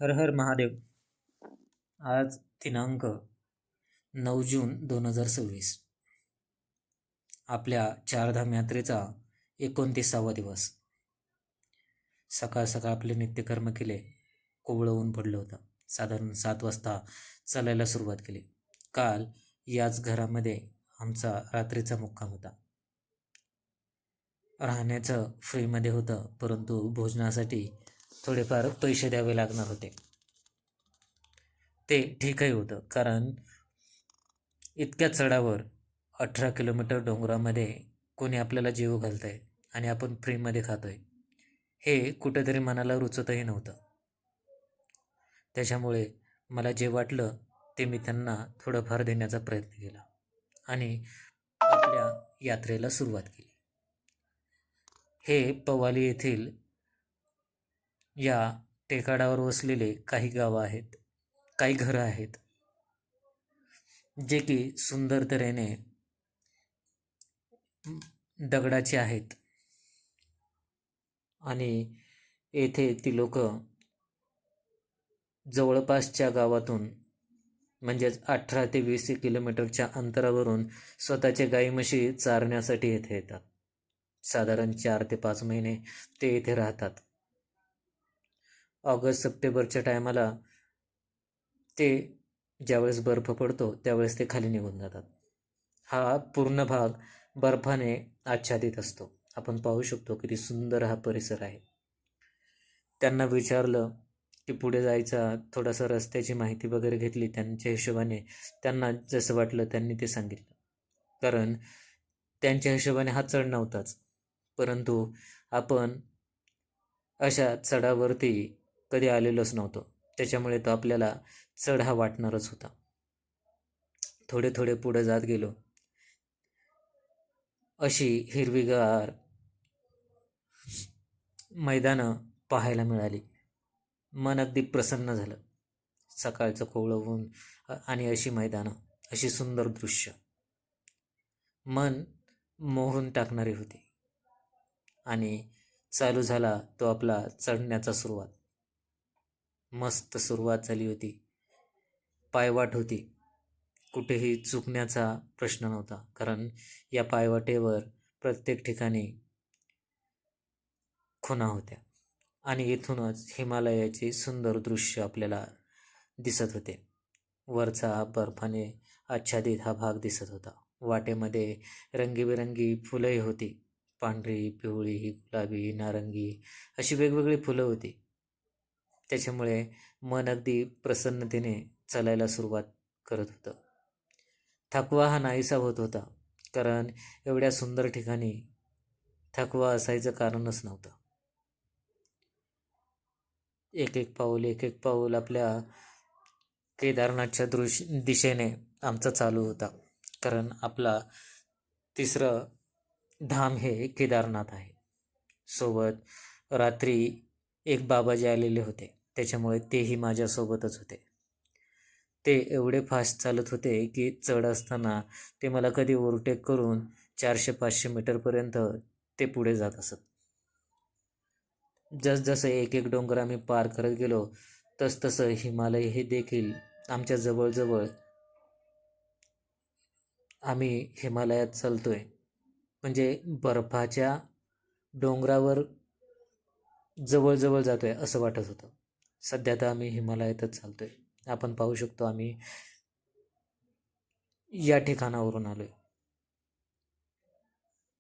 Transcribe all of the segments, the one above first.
हर हर महादेव. आज दिनांक 9 जून 2026. आपल्या चारधाम यात्रेचा 29वा दिवस. सकाळ सकाळ आपले नित्यकर्म केले. कोवळं ऊन पडलं होतं. साधारण 7 वाजता चालायला सुरुवात केली. काल याच घरामध्ये आमचा रात्रीचा मुक्काम होता. राहण्याचं फ्रीमध्ये होतं, परंतु भोजनासाठी थोडेफार पैसे द्यावे लागणार होते. ते ठीकही होतं, कारण इतक्या चढावर 18 किलोमीटर डोंगरामध्ये कोणी आपल्याला जीव घालतंय आणि आपण फ्रीमध्ये खातोय, हे कुठेतरी मनाला रुचतही नव्हतं. त्याच्यामुळे मला जे वाटलं ते मी त्यांना थोडंफार देण्याचा प्रयत्न केला आणि आपल्या यात्रेला सुरुवात केली. हे पवाली येथील या टेकाडावर वसलेले काही गावं आहेत, काही घरं आहेत, जे की सुंदर तऱ्हेने दगडाचे आहेत आणि येथे ती लोक जवळपासच्या गावातून म्हणजेच 18 ते 20 किलोमीटरच्या अंतरावरून स्वतःचे गाई म्हशी चारण्यासाठी येथे येतात. साधारण 4 ते 5 महिने ते येथे राहतात. ऑगस्ट सप्टेंबरच्या टायमाला ते ज्यावेळेस बर्फ पडतो त्यावेळेस ते खाली निघून जातात. हा पूर्ण भाग बर्फाने आच्छादित असतो. आपण पाहू शकतो किती सुंदर हा परिसर आहे. त्यांना विचारलं की पुढे जायचा, थोडासा रस्त्याची माहिती वगैरे घेतली. त्यांच्या हिशोबाने त्यांना जसं वाटलं त्यांनी ते सांगितलं, कारण त्यांच्या हिशोबाने हा चढ नव्हताच, परंतु आपण अशा चढावरती कधी आलेलोच नव्हतो, त्याच्यामुळे तो आपल्याला चढ हा वाटणारच होता. थोडे थोडे पुढे जात गेलो. अशी हिरवीगार मैदानं पाहायला मिळाली. मन अगदी प्रसन्न झालं. सकाळचं कोवळं ऊन आणि अशी मैदानं, अशी सुंदर दृश्य मन मोहून टाकणारी होती. आणि चालू झाला तो आपला चढण्याचा सुरुवात. मस्त सुरुवात झाली होती. पायवाट होती, कुठेही चुकण्याचा प्रश्न नव्हता, कारण या पायवाटेवर प्रत्येक ठिकाणी खुणा होत्या आणि इथूनच हिमालयाचे सुंदर दृश्य आपल्याला दिसत होते. वरचा बर्फाने आच्छादित हा भाग दिसत होता. वाटेमध्ये रंगीबेरंगी फुलंही होती. पांढरी, पिवळी, गुलाबी, नारंगी अशी वेगवेगळी फुलं होती. त्याच्यामुळे मन अगदी प्रसन्नतेने चालायला सुरुवात करत होतं. थकवा हा नाहीसा होत होता, कारण एवढ्या सुंदर ठिकाणी थकवा असायचं कारणच नव्हतं. एक एक पाऊल आपल्या केदारनाथच्या दिशेने आमचा चालू होता, कारण आपला तिसरं धाम हे केदारनाथ आहे. सोबत रात्री एक बाबाजी आलेले होते, त्याच्यामुळे तेही माझ्यासोबतच होते. ते एवढे फास्ट चालत होते की चढ असताना ते मला कधी ओव्हरटेक करून 400-500 मीटरपर्यंत ते पुढे जात असत. जसजसं एक एक डोंगर आम्ही पार करत गेलो, तसतसं हिमालय हे देखील आमच्या जवळजवळ, आम्ही हिमालयात चालतोय म्हणजे बर्फाच्या डोंगरावर जवळजवळ जातोय असं वाटत होतं. सध्या तर आम्ही हिमालयातच चालतोय. आपण पाहू शकतो आम्ही या ठिकाणावरून आलोय.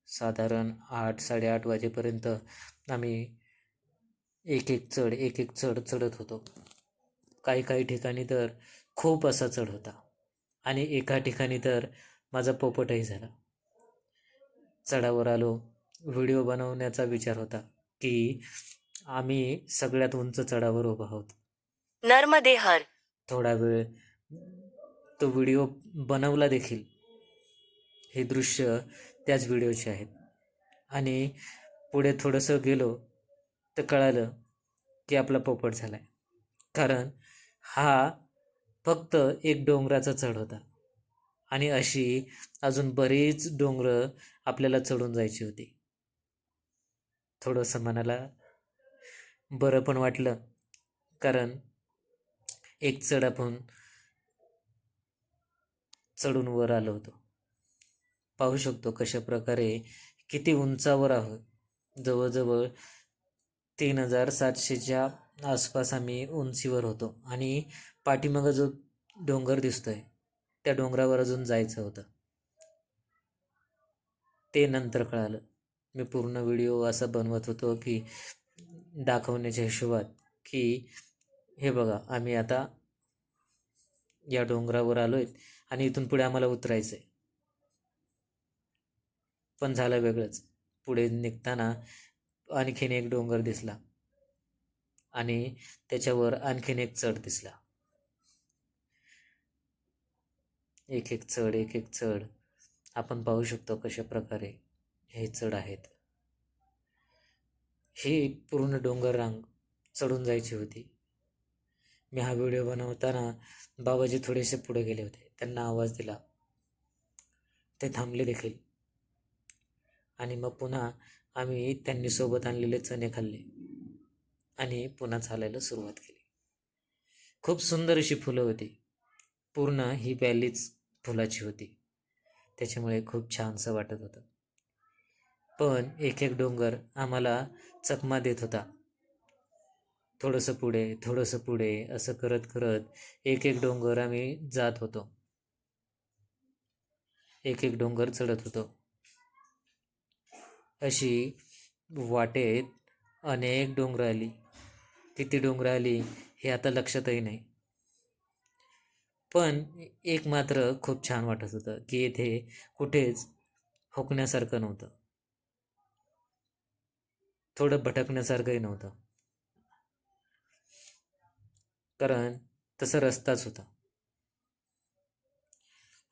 साधारण 8-8:30 वाजेपर्यंत आम्ही एक एक चढ चढत होतो. काही काही ठिकाणी तर खूप असा चढ होता आणि एका ठिकाणी तर माझा पोपटही झाला. चढावर आलो. व्हिडिओ बनवण्याचा विचार होता की आम्ही सगळ्यात उंच चढावर उभा आहोत. नर्मदे हर. थोडा वेळ तो व्हिडिओ बनवला देखील. हे दृश्य त्याच व्हिडिओचे आहेत. आणि पुढे थोडंसं गेलो तर कळालं की आपला पोपट झाला आहे, कारण हा फक्त एक डोंगराचा चढ होता आणि अशी अजून बरीच डोंगरं आपल्याला चढून जायची होती. थोडंसं मनाला बरं पण वाटलं, कारण एक चढ आपण चढून वर आलो होतो. पाहू शकतो कशा प्रकारे किती उंचावर आहोत. जवळजवळ 3700च्या आसपास आम्ही उंचीवर होतो आणि पाठीमागं जो डोंगर दिसतोय त्या डोंगरावर अजून जायचं होतं. ते नंतर कळालं. मी पूर्ण व्हिडिओ असा बनवत होतो की दाखवण्याच्या हिशोबात की हे बघा आम्ही आता या डोंगरावर आलोय आणि इथून पुढे आम्हाला उतरायचं आहे. पण झालं वेगळंच. पुढे निघताना आणखीन एक डोंगर दिसला आणि त्याच्यावर आणखीन एक चढ दिसला. एक एक चढ एक एक चढ आपण पाहू शकतो कशा प्रकारे हे चढ आहेत. ही पूर्ण डोंगर रांग चढून जायची होती. मी हा व्हिडिओ बनवताना बाबाजी थोडेसे पुढे गेले होते. त्यांना आवाज दिला. ते थांबले देखील आणि मग पुन्हा आम्ही त्यांनी सोबत आणलेले चणे खाल्ले आणि पुन्हा चालायला सुरुवात केली. खूप सुंदर अशी फुलं होती. पूर्ण ही व्हॅलीच फुलाची होती. त्याच्यामुळे खूप छानसं वाटत होतं. पण एक एक डोंगर आम्हाला चकमा देत होता. थोडंसं पुढे थोडंसं पुढे असं करत करत एक एक डोंगर आम्ही जात होतो. एक एक डोंगर चढत होतो. अशी वाटेत अनेक डोंगरं आली. किती डोंगरं आली हे आता लक्षातही नाही. पण एक मात्र खूप छान वाटत होतं की येथे कुठेच हुकण्यासारखं नव्हतं. थोडं भटकण्यासारखंही नव्हतं. कारण तसा रस्ताच होता.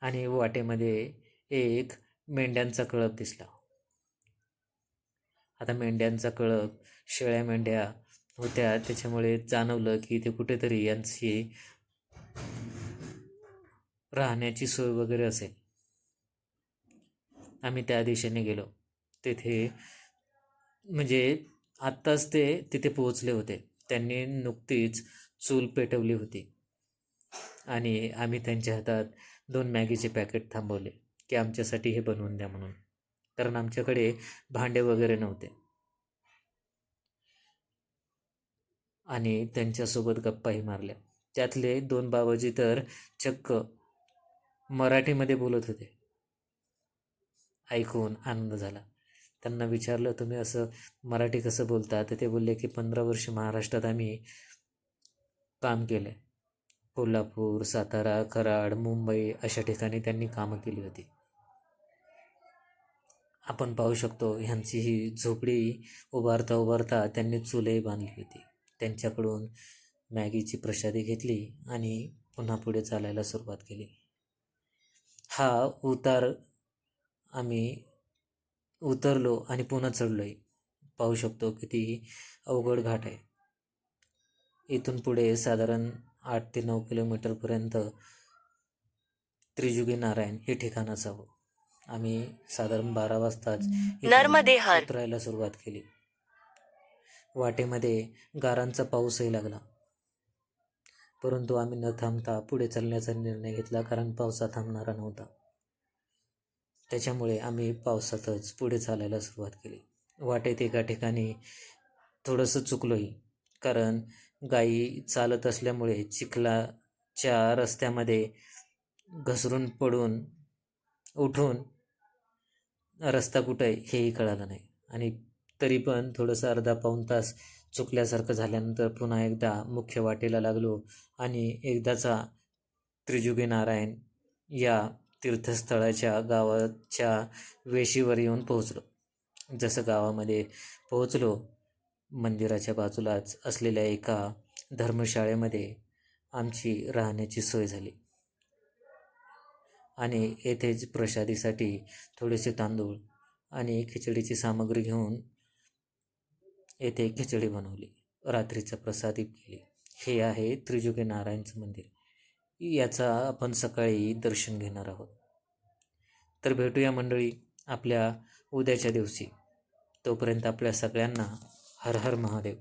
आणि वाटेमध्ये एक मेंढ्यांचा कळप दिसला. आता मेंढ्यांचा कळप शेळ्या मेंढ्या होत्या. त्याच्यामुळे जाणवलं की इथे कुठेतरी यांची राहण्याची सोय वगैरे असेल. आम्ही त्या दिशेने गेलो. तेथे म्हणजे आत्ताच ते तिथे पोहोचले होते. त्यांनी नुकतीच चूल पेटवली होती आणि आम्ही त्यांच्या हातात 2 मॅगीचे पॅकेट थांबवले की आमच्यासाठी हे बनवून द्या म्हणून. कारण आमच्याकडे भांडे वगैरे नव्हते. आणि त्यांच्यासोबत गप्पाही मारल्या. त्यातले 2 बाबाजी तर चक्क मराठीमध्ये बोलत होते. ऐकून आनंद झाला. त्यांना विचारलं, तुम्ही असं मराठी कसं बोलता? तर ते बोलले की 15 वर्ष महाराष्ट्रात आम्ही काम केलं आहे. कोल्हापूर, सातारा, कराड, मुंबई अशा ठिकाणी त्यांनी कामं केली होती. आपण पाहू शकतो ह्यांची ही झोपडी उभारता उभारता त्यांनी चूलही बांधली होती. त्यांच्याकडून मॅगीची प्रसादी घेतली आणि पुन्हा पुढे चालायला सुरुवात केली. हा उतार आम्ही उतरलो आणि पुन्हा चढलोय. पाहू शकतो किती अवघड घाट आहे. इथून पुढे साधारण 8 ते 9 किलोमीटरपर्यंत त्रिजुगी नारायण हे ठिकाण असावं. आम्ही साधारण 12 वाजताच इथून उतरायला सुरुवात केली. वाटेमध्ये गारांचा पाऊसही लागला. परंतु आम्ही न थांबता पुढे चालण्याचा निर्णय घेतला कारण पावसा थांबणारा नव्हता. त्याच्यामुळे आम्ही पावसातच पुढे चालायला सुरुवात केली. वाटेत एका ठिकाणी थोडंसं चुकलोही. कारण गायी चालत असल्यामुळे चिखलाच्या रस्त्यामध्ये घसरून पडून उठून रस्ता कुठं आहे हेही कळालं नाही. आणि तरी पण थोडंसं अर्धा पाऊण तास चुकल्यासारखं झाल्यानंतर पुन्हा एकदा मुख्य वाटेला लागलो आणि एकदाचा त्रिजुगी नारायण या तीर्थस्थळाच्या गावाच्या वेशीवर येऊन पोहोचलो. जसं गावामध्ये पोहोचलो, मंदिराच्या बाजूलाच असलेल्या एका धर्मशाळेमध्ये आमची राहण्याची सोय झाली आणि येथेच प्रसादीसाठी थोडेसे तांदूळ आणि खिचडीची सामग्री घेऊन येथे खिचडी बनवली. रात्रीचा प्रसादी केली. हे आहे त्रिजुगी नारायणचं मंदिर. याचा आपण सकाळी दर्शन घेणार आहोत. तर भेटूया मंडळी आपल्या उद्याच्या दिवशी. तोपर्यंत आपल्या सगळ्यांना हर हर महादेव.